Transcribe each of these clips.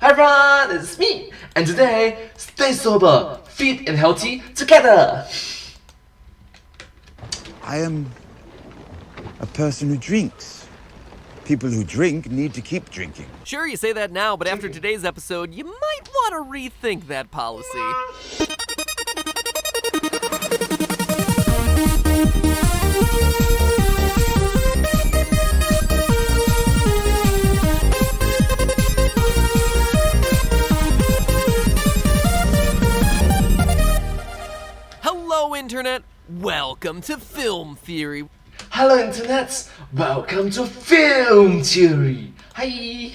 Hi everyone, it's me, and today, stay sober, fit and healthy together. I am a person who drinks. People who drink need to keep drinking. Sure, you say that now, but after today's episode, you might want to rethink that policy. Hello, Internet! Welcome to Film Theory. Hello Internet, welcome to Film Theory. Hi.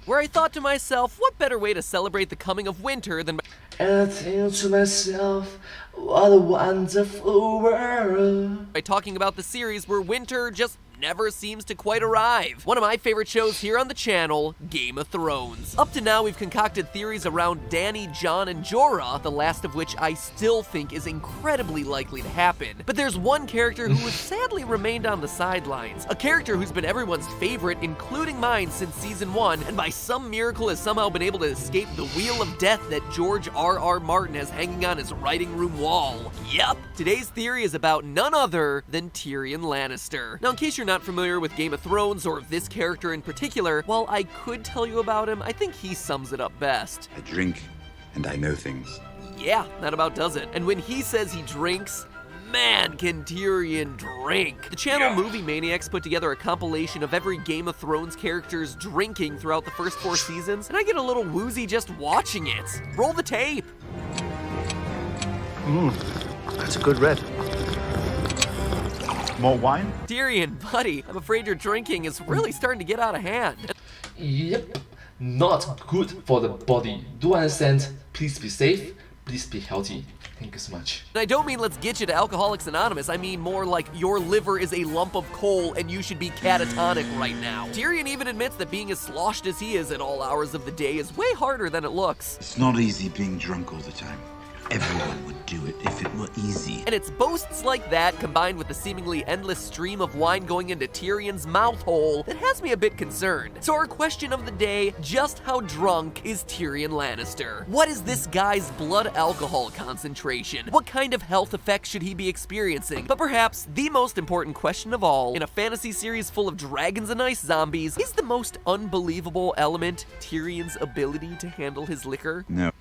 Where I thought to myself, what better way to celebrate the coming of winter than And I think to myself, what a wonderful world. by talking about the series where winter just never seems to quite arrive. One of my favorite shows here on the channel, Game of Thrones. Up to now, we've concocted theories around Dany, Jon, and Jorah, the last of which I still think is incredibly likely to happen. But there's one character who has sadly remained on the sidelines. A character who's been everyone's favorite, including mine, since season 1, and by some miracle has somehow been able to escape the wheel of death that George R.R. Martin has hanging on his writing room wall. Yup, today's theory is about none other than Tyrion Lannister. Now, in case you're not familiar with Game of Thrones or this character in particular, while I could tell you about him, I think he sums it up best. I drink and I know things. Yeah, that about does it. And when he says he drinks, man, can Tyrion drink. The channel Movie Maniacs put together a compilation of every Game of Thrones character's drinking throughout the first 4 seasons, and I get a little woozy just watching it. Roll the tape. That's a good red. More wine? Tyrion, buddy, I'm afraid your drinking is really starting to get out of hand. Yep, not good for the body. Do understand? Please be safe, please be healthy. Thank you so much. And I don't mean let's get you to Alcoholics Anonymous, I mean more like your liver is a lump of coal and you should be catatonic right now. Tyrion even admits that being as sloshed as he is at all hours of the day is way harder than it looks. It's not easy being drunk all the time. Everyone would do it if it were easy. And it's boasts like that, combined with the seemingly endless stream of wine going into Tyrion's mouth hole, that has me a bit concerned. So our question of the day, just how drunk is Tyrion Lannister? What is this guy's blood alcohol concentration? What kind of health effects should he be experiencing? But perhaps the most important question of all, in a fantasy series full of dragons and ice zombies, is the most unbelievable element Tyrion's ability to handle his liquor? No.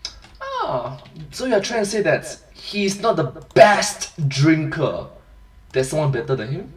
Ah, so you're trying to say that he's not the best drinker. There's someone better than him?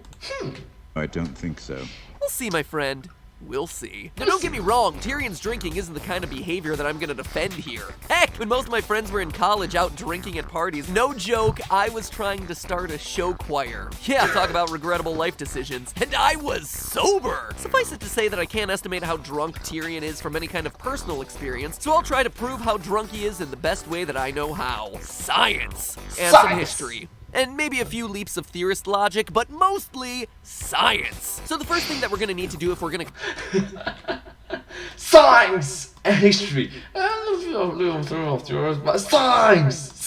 I don't think so. We'll see, my friend. We'll see. Now, don't get me wrong, Tyrion's drinking isn't the kind of behavior that I'm gonna defend here. Heck, when most of my friends were in college out drinking at parties, no joke, I was trying to start a show choir. Yeah, talk about regrettable life decisions. And I was sober! Suffice it to say that I can't estimate how drunk Tyrion is from any kind of personal experience, so I'll try to prove how drunk he is in the best way that I know how. Science! And some Science! history. And maybe a few leaps of theorist logic, but mostly science. So the first thing that we're gonna need to do if we're gonna Science and history. But science.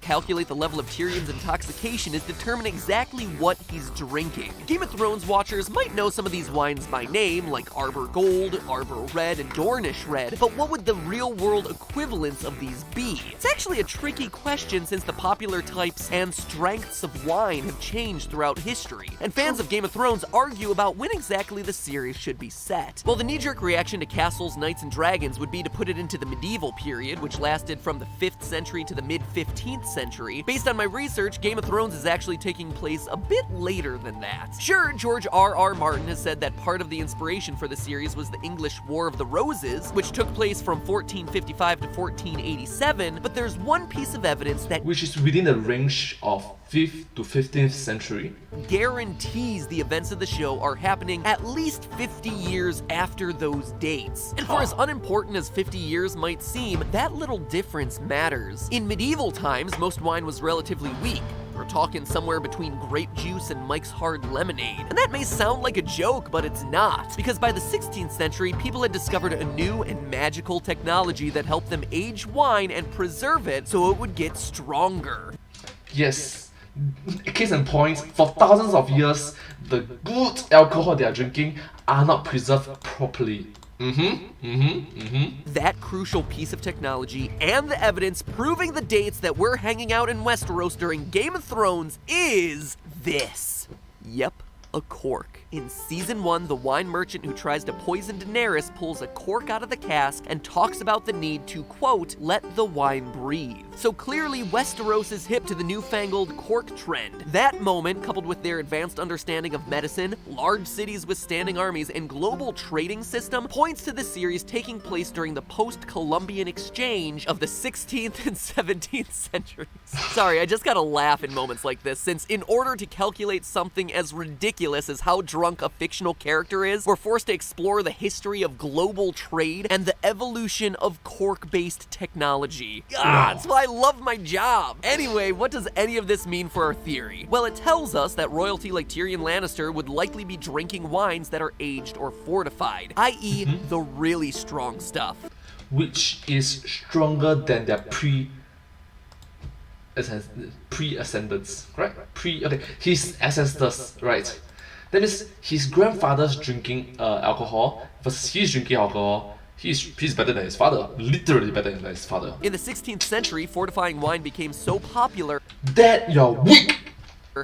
calculate the level of Tyrion's intoxication is determine exactly what he's drinking. Game of Thrones watchers might know some of these wines by name, like Arbor Gold, Arbor Red, and Dornish Red, but what would the real-world equivalents of these be? It's actually a tricky question since the popular types and strengths of wine have changed throughout history, and fans of Game of Thrones argue about when exactly the series should be set. Well, the knee-jerk reaction to castles, knights, and dragons would be to put it into the medieval period, which lasted from the 5th century to the mid-15th century. Based on my research, Game of Thrones is actually taking place a bit later than that. Sure, George R.R. Martin has said that part of the inspiration for the series was the English War of the Roses, which took place from 1455 to 1487, but there's one piece of evidence that Which is within the range of 5th to 15th century. guarantees the events of the show are happening at least 50 years after those dates. And for as unimportant as 50 years might seem, that little difference matters. In medieval times, most wine was relatively weak. We're talking somewhere between grape juice and Mike's Hard Lemonade. And that may sound like a joke, but it's not. Because by the 16th century, people had discovered a new and magical technology that helped them age wine and preserve it so it would get stronger. Yes. Case in point, for thousands of years, the good alcohol they are drinking are not preserved properly. That crucial piece of technology and the evidence proving the dates that we're hanging out in Westeros during Game of Thrones is this. Yep, a cork. In Season 1, the wine merchant who tries to poison Daenerys pulls a cork out of the cask and talks about the need to, quote, let the wine breathe. So clearly, Westeros is hip to the newfangled cork trend. That moment, coupled with their advanced understanding of medicine, large cities with standing armies, and global trading system, points to the series taking place during the post-Columbian exchange of the 16th and 17th centuries. Sorry, I just gotta laugh in moments like this, since in order to calculate something as ridiculous as how drunk a fictional character is, we're forced to explore the history of global trade and the evolution of cork-based technology. That's why I love my job. Anyway, what does any of this mean for our theory? Well, it tells us that royalty like Tyrion Lannister would likely be drinking wines that are aged or fortified, i.e. the really strong stuff. Which is stronger than their pre-ascendants, right? His ancestors, right? That means his grandfather's drinking alcohol versus he's drinking alcohol. He's better than his father, literally better than his father. In the 16th century, fortifying wine became so popular that you're weak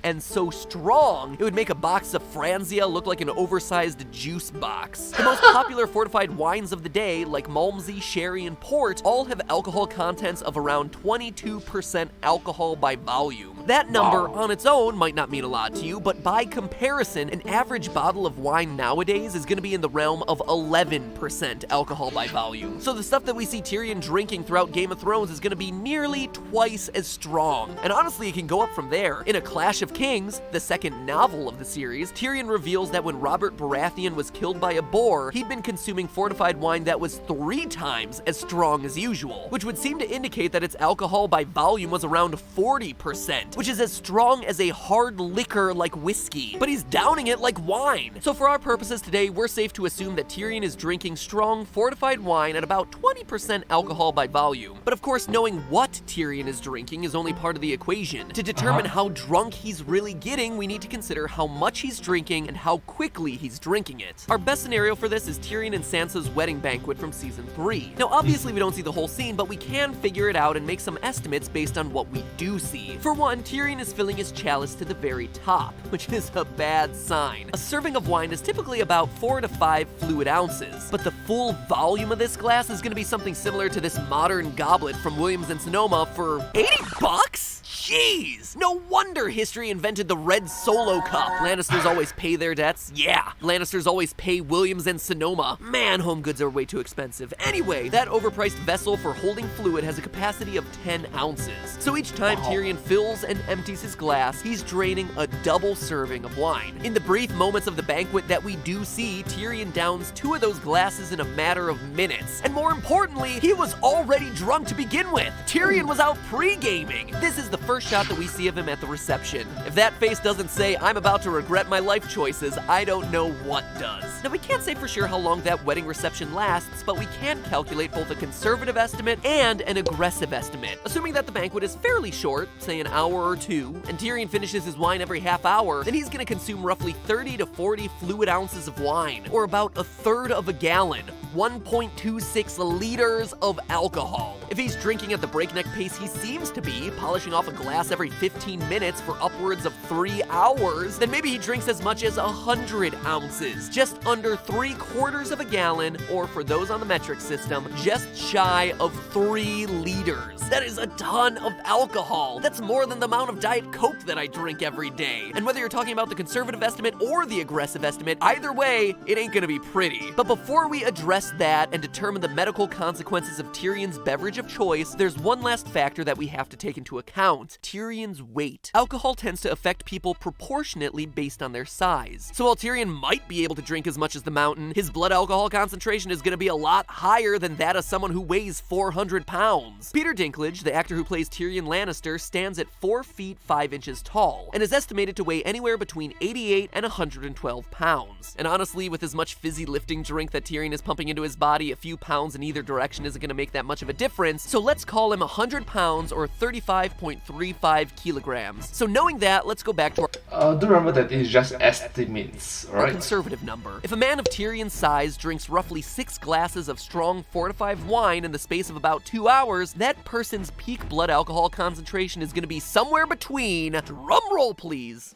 and so strong, it would make a box of Franzia look like an oversized juice box. The most popular fortified wines of the day, like Malmsey, sherry, and port, all have alcohol contents of around 22% alcohol by volume. That number on its own might not mean a lot to you, but by comparison, an average bottle of wine nowadays is going to be in the realm of 11% alcohol by volume. So the stuff that we see Tyrion drinking throughout Game of Thrones is going to be nearly twice as strong. And honestly, it can go up from there. In A Clash of Kings, the second novel of the series, Tyrion reveals that when Robert Baratheon was killed by a boar, he'd been consuming fortified wine that was 3 times as strong as usual, which would seem to indicate that its alcohol by volume was around 40%, which is as strong as a hard liquor like whiskey, but he's downing it like wine. So for our purposes today, we're safe to assume that Tyrion is drinking strong, fortified wine at about 20% alcohol by volume. But of course, knowing what Tyrion is drinking is only part of the equation. To determine how drunk he's really getting, we need to consider how much he's drinking and how quickly he's drinking it. Our best scenario for this is Tyrion and Sansa's wedding banquet from Season 3. Now obviously we don't see the whole scene, but we can figure it out and make some estimates based on what we do see. For one, Tyrion is filling his chalice to the very top, which is a bad sign. A serving of wine is typically about 4 to 5 fluid ounces, but the full volume of this glass is going to be something similar to this modern goblet from Williams & Sonoma for $80? Jeez! No wonder history invented the red Solo cup. Lannisters always pay their debts. Yeah, Lannisters always pay Williams and Sonoma. Man, home goods are way too expensive. Anyway, that overpriced vessel for holding fluid has a capacity of 10 ounces. So each time Tyrion fills and empties his glass, he's draining a double serving of wine. In the brief moments of the banquet that we do see, Tyrion downs 2 of those glasses in a matter of minutes. And more importantly, he was already drunk to begin with. Tyrion was out pre-gaming. This is the first shot that we see of him at the reception. If that face doesn't say, I'm about to regret my life choices, I don't know what does. Now we can't say for sure how long that wedding reception lasts, but we can calculate both a conservative estimate and an aggressive estimate. Assuming that the banquet is fairly short, say an hour or 2, and Tyrion finishes his wine every half hour, then he's gonna consume roughly 30 to 40 fluid ounces of wine, or about 1/3 of a gallon, 1.26 liters of alcohol. If he's drinking at the breakneck pace he seems to be, polishing off a glass every 15 minutes for upwards of 3 hours, then maybe he drinks as much as 100 ounces, just under 3/4 of a gallon, or for those on the metric system, just shy of 3 liters. That is a ton of alcohol. That's more than the amount of Diet Coke that I drink every day. And whether you're talking about the conservative estimate or the aggressive estimate, either way, it ain't gonna be pretty. But before we address that and determine the medical consequences of Tyrion's beverage of choice, there's one last factor that we have to take into account: Tyrion's weight. Alcohol tends to affect people proportionately based on their size. So while Tyrion might be able to drink as much as the Mountain, his blood alcohol concentration is gonna be a lot higher than that of someone who weighs 400 pounds. Peter Dinklage, the actor who plays Tyrion Lannister, stands at 4 feet 5 inches tall and is estimated to weigh anywhere between 88 and 112 pounds. And honestly, with as much fizzy lifting drink that Tyrion is pumping into his body, a few pounds in either direction isn't going to make that much of a difference, so let's call him 100 pounds or 35.35 kilograms. So knowing that, let's go back to our do remember that it's just estimates, a right? conservative number. If a man of Tyrion's size drinks roughly 6 glasses of strong fortified wine in the space of about 2 hours, that person's peak blood alcohol concentration is going to be somewhere between, drumroll please,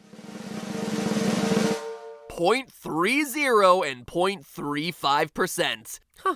0.30 and 0.35%. Huh.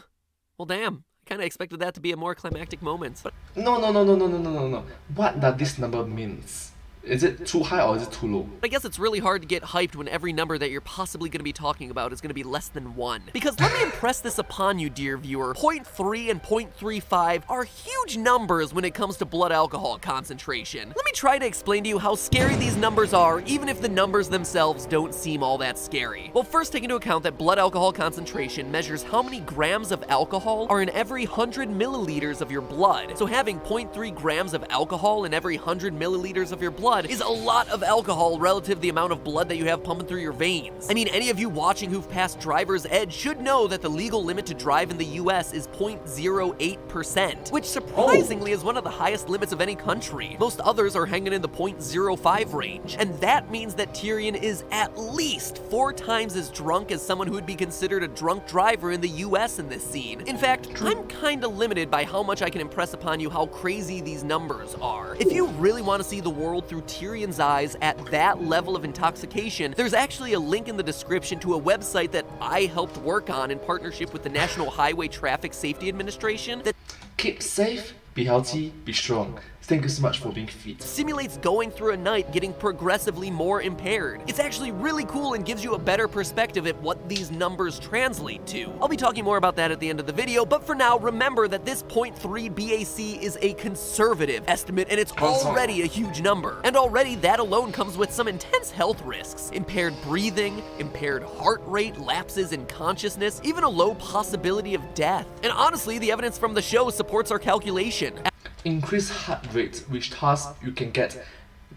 Well, damn. I kind of expected that to be a more climactic moment. But No. What does this number means? Is it too high or is it too low? I guess it's really hard to get hyped when every number that you're possibly going to be talking about is going to be less than 1. Because let me impress this upon you, dear viewer. 0.3 and 0.35 are huge numbers when it comes to blood alcohol concentration. Let me try to explain to you how scary these numbers are, even if the numbers themselves don't seem all that scary. Well, first take into account that blood alcohol concentration measures how many grams of alcohol are in every 100 milliliters of your blood. So having 0.3 grams of alcohol in every 100 milliliters of your blood is a lot of alcohol relative to the amount of blood that you have pumping through your veins. I mean, any of you watching who've passed driver's ed should know that the legal limit to drive in the US is 0.08%, which surprisingly is one of the highest limits of any country. Most others are hanging in the 0.05 range, and that means that Tyrion is at least 4 times as drunk as someone who would be considered a drunk driver in the US in this scene. In fact, I'm kinda limited by how much I can impress upon you how crazy these numbers are. If you really want to see the world through Tyrion's eyes at that level of intoxication, there's actually a link in the description to a website that I helped work on in partnership with the National Highway Traffic Safety Administration that Keep safe, be healthy, be strong. Thank you so much for being fit. simulates going through a night getting progressively more impaired. It's actually really cool and gives you a better perspective at what these numbers translate to. I'll be talking more about that at the end of the video, but for now, remember that this 0.3 BAC is a conservative estimate, and it's already a huge number. And already that alone comes with some intense health risks. Impaired breathing, impaired heart rate, lapses in consciousness, even a low possibility of death. And honestly, the evidence from the show supports our calculation. Increase heart rate, which thus you can get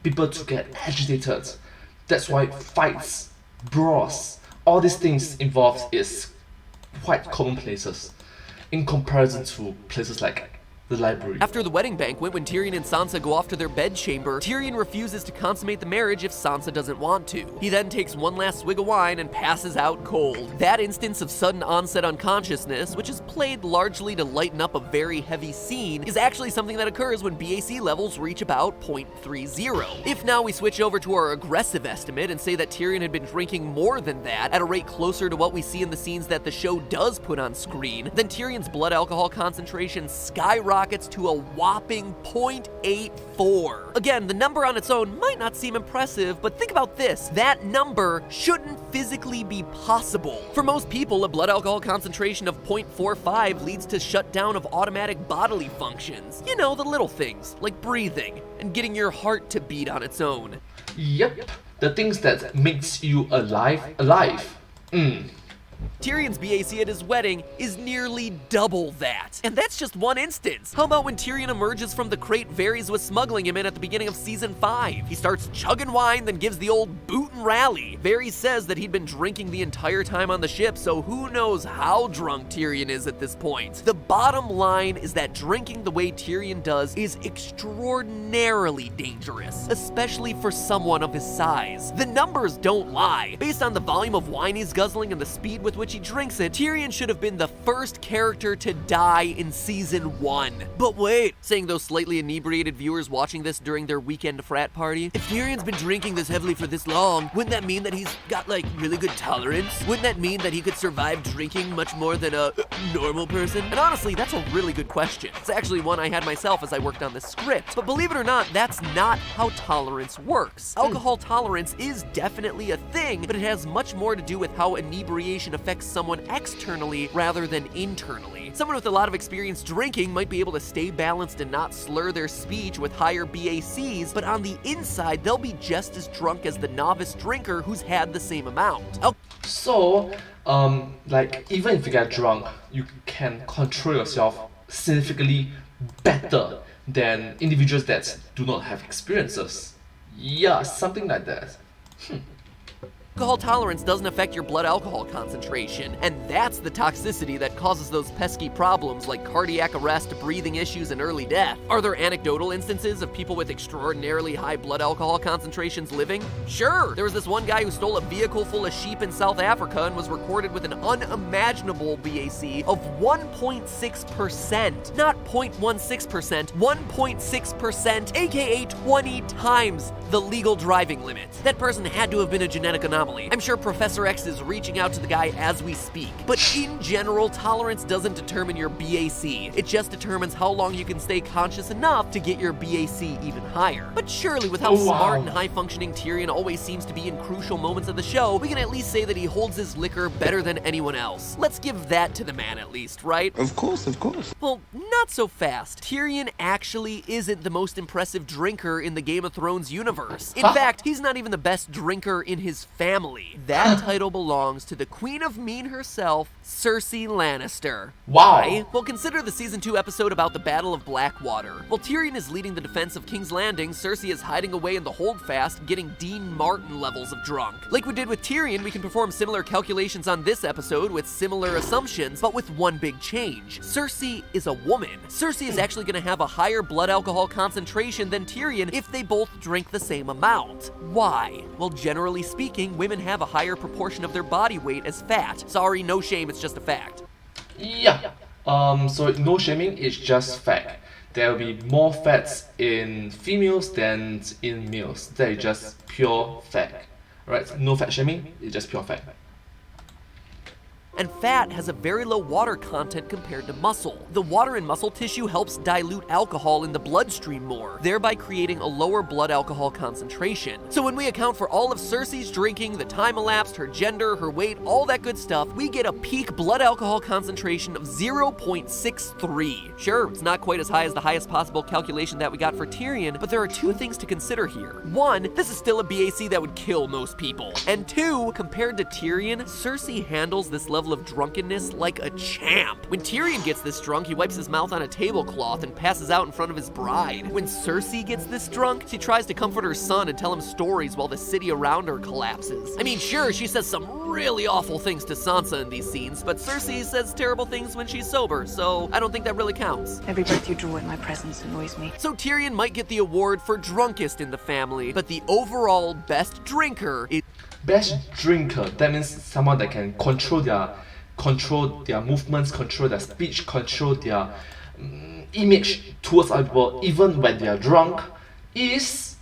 people to get agitated. That's why fights, brawls, all these things involved is quite commonplaces in comparison to places like the library. After the wedding banquet, when Tyrion and Sansa go off to their bedchamber, Tyrion refuses to consummate the marriage if Sansa doesn't want to. He then takes one last swig of wine and passes out cold. That instance of sudden onset unconsciousness, which is played largely to lighten up a very heavy scene, is actually something that occurs when BAC levels reach about 0.30. If now we switch over to our aggressive estimate and say that Tyrion had been drinking more than that, at a rate closer to what we see in the scenes that the show does put on screen, then Tyrion's blood alcohol concentration skyrockets to a whopping 0.84. Again, the number on its own might not seem impressive, but think about this. That number shouldn't physically be possible. For most people, a blood alcohol concentration of 0.45 leads to shutdown of automatic bodily functions. You know, the little things, like breathing and getting your heart to beat on its own. Yep, the things that makes you alive. Tyrion's BAC at his wedding is nearly double that. And that's just one instance. How about when Tyrion emerges from the crate Varys was smuggling him in at the beginning of season 5? He starts chugging wine, then gives the old boot and rally. Varys says that he'd been drinking the entire time on the ship, so who knows how drunk Tyrion is at this point. The bottom line is that drinking the way Tyrion does is extraordinarily dangerous, especially for someone of his size. The numbers don't lie. Based on the volume of wine he's guzzling and the speed with which he drinks it, Tyrion should have been the first character to die in season 1. But wait, saying those slightly inebriated viewers watching this during their weekend frat party, if Tyrion's been drinking this heavily for this long, wouldn't that mean that he's got like really good tolerance? Wouldn't that mean that he could survive drinking much more than a normal person? And honestly, that's a really good question. It's actually one I had myself as I worked on this script. But believe it or not, that's not how tolerance works. Alcohol tolerance is definitely a thing, but it has much more to do with how inebriation affects someone externally rather than internally. Someone with a lot of experience drinking might be able to stay balanced and not slur their speech with higher BACs, but on the inside, they'll be just as drunk as the novice drinker who's had the same amount. So, like, even if you get drunk, you can control yourself significantly better than individuals that do not have experiences. Yeah, something like that. Alcohol tolerance doesn't affect your blood alcohol concentration, and that's the toxicity that causes those pesky problems like cardiac arrest, breathing issues, and early death. Are there anecdotal instances of people with extraordinarily high blood alcohol concentrations living? Sure! There was this one guy who stole a vehicle full of sheep in South Africa and was recorded with an unimaginable BAC of 1.6%. Not 0.16%, 1.6%, aka 20 times the legal driving limit. That person had to have been a genetic anomaly. I'm sure Professor X is reaching out to the guy as we speak. But in general, tolerance doesn't determine your BAC. It just determines how long you can stay conscious enough to get your BAC even higher. But surely with how smart and high-functioning Tyrion always seems to be in crucial moments of the show, we can at least say that he holds his liquor better than anyone else. Let's give that to the man at least, right? Of course, of course. Well, not so fast. Tyrion actually isn't the most impressive drinker in the Game of Thrones universe. In fact, he's not even the best drinker in his family. That title belongs to the Queen of Mean herself, Cersei Lannister. Wow. Why? Well, consider the Season 2 episode about the Battle of Blackwater. While Tyrion is leading the defense of King's Landing, Cersei is hiding away in the Holdfast, getting Dean Martin levels of drunk. Like we did with Tyrion, we can perform similar calculations on this episode with similar assumptions, but with one big change. Cersei is a woman. Cersei is actually going to have a higher blood alcohol concentration than Tyrion if they both drink the same amount. Why? Well, generally speaking, women have a higher proportion of their body weight as fat. Sorry, no shame, it's just a fact. Yeah. So no shaming, it's just fact. There will be more fats in females than in males. That is just pure fact. Right? No fat shaming, it's just pure fact. And fat has a very low water content compared to muscle. The water in muscle tissue helps dilute alcohol in the bloodstream more, thereby creating a lower blood alcohol concentration. So when we account for all of Cersei's drinking, the time elapsed, her gender, her weight, all that good stuff, we get a peak blood alcohol concentration of 0.63. Sure, it's not quite as high as the highest possible calculation that we got for Tyrion, but there are two things to consider here. One, this is still a BAC that would kill most people. And two, compared to Tyrion, Cersei handles this level of drunkenness like a champ. When Tyrion gets this drunk, he wipes his mouth on a tablecloth and passes out in front of his bride. When Cersei gets this drunk, she tries to comfort her son and tell him stories while the city around her collapses. I mean, sure, she says some really awful things to Sansa in these scenes, but Cersei says terrible things when she's sober, so I don't think that really counts. Every breath you draw in my presence annoys me. So Tyrion might get the award for drunkest in the family, but the overall best drinker is Best drinker, that means someone that can control their movements, control their speech, control their image towards other people, even when they are drunk, is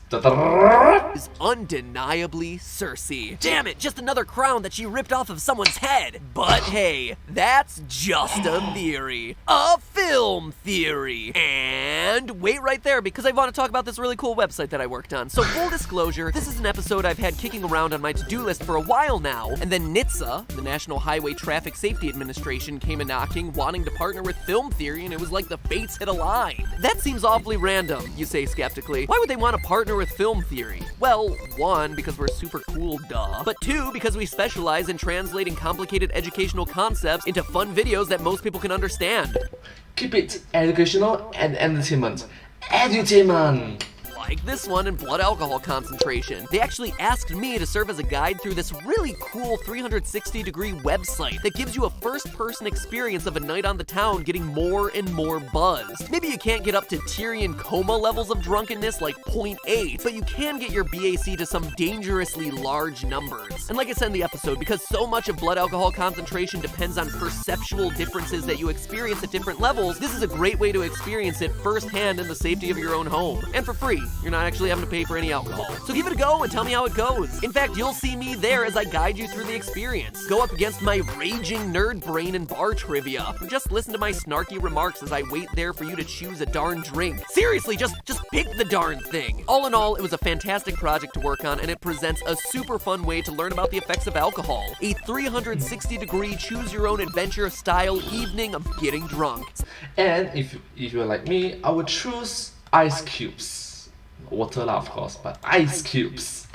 undeniably Cersei. Damn it, just another crown that she ripped off of someone's head. But hey, that's just a theory. A film theory. And wait right there, because I want to talk about this really cool website that I worked on. So full disclosure, this is an episode I've had kicking around on my to-do list for a while now, and then NHTSA, the National Highway Traffic Safety Administration, came a knocking, wanting to partner with Film Theory, and it was like the fates had aligned. That seems awfully random, you say skeptically. Why would they want to partner with Film Theory? Well, one, because we're super cool, duh. But two, because we specialize in translating complicated educational concepts into fun videos that most people can understand. keep it educational and entertainment. Edutainment! Like this one in blood alcohol concentration. They actually asked me to serve as a guide through this really cool 360-degree website that gives you a first-person experience of a night on the town getting more and more buzzed. Maybe you can't get up to Tyrion coma levels of drunkenness like 0.8, but you can get your BAC to some dangerously large numbers. And like I said in the episode, because so much of blood alcohol concentration depends on perceptual differences that you experience at different levels, this is a great way to experience it firsthand in the safety of your own home. And for free. You're not actually having to pay for any alcohol. So give it a go and tell me how it goes. In fact, you'll see me there as I guide you through the experience. Go up against my raging nerd brain and bar trivia. Or just listen to my snarky remarks as I wait there for you to choose a darn drink. Seriously, just pick the darn thing. All in all, it was a fantastic project to work on, and it presents a super fun way to learn about the effects of alcohol. A 360-degree choose-your-own-adventure style evening of getting drunk. And if you're like me, I would choose ice cubes. Water lah, of course, but ice cubes.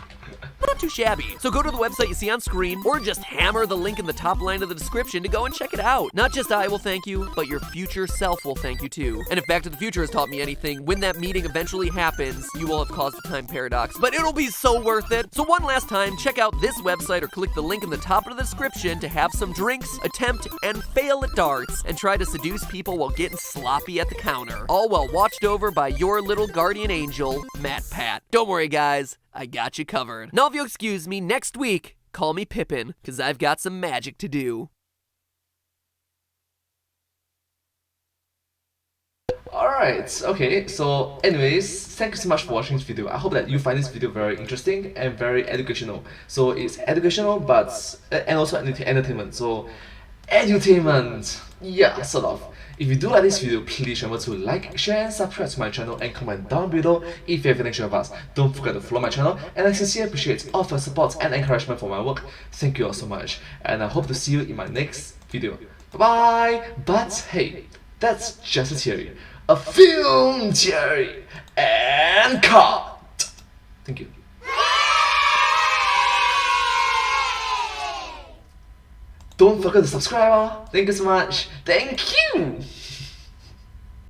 Not not too shabby. So go to the website you see on screen, or just hammer the link in the top line of the description to go and check it out. Not just I will thank you, but your future self will thank you too. And if Back to the Future has taught me anything, when that meeting eventually happens, you will have caused a time paradox, but it'll be so worth it. So one last time, check out this website or click the link in the top of the description to have some drinks, attempt and fail at darts, and try to seduce people while getting sloppy at the counter. All while watched over by your little guardian angel, Matt Pat. Don't worry guys, I got you covered. Now if you'll excuse me, next week, call me Pippin, cause I've got some magic to do. Alright, okay, so anyways, thank you so much for watching this video. I hope that you find this video very interesting and very educational. So it's educational, but and also entertainment. So edutainment, yeah, sort of. If you do like this video, please remember to like, share and subscribe to my channel and comment down below if you have any of us. Don't forget to follow my channel, and I sincerely appreciate all of your support and encouragement for my work. Thank you all so much, and I hope to see you in my next video. Bye bye! But hey, that's just a theory. A film theory! And cut! Thank you. Don't forget to subscribe. Thank you so much. Thank you!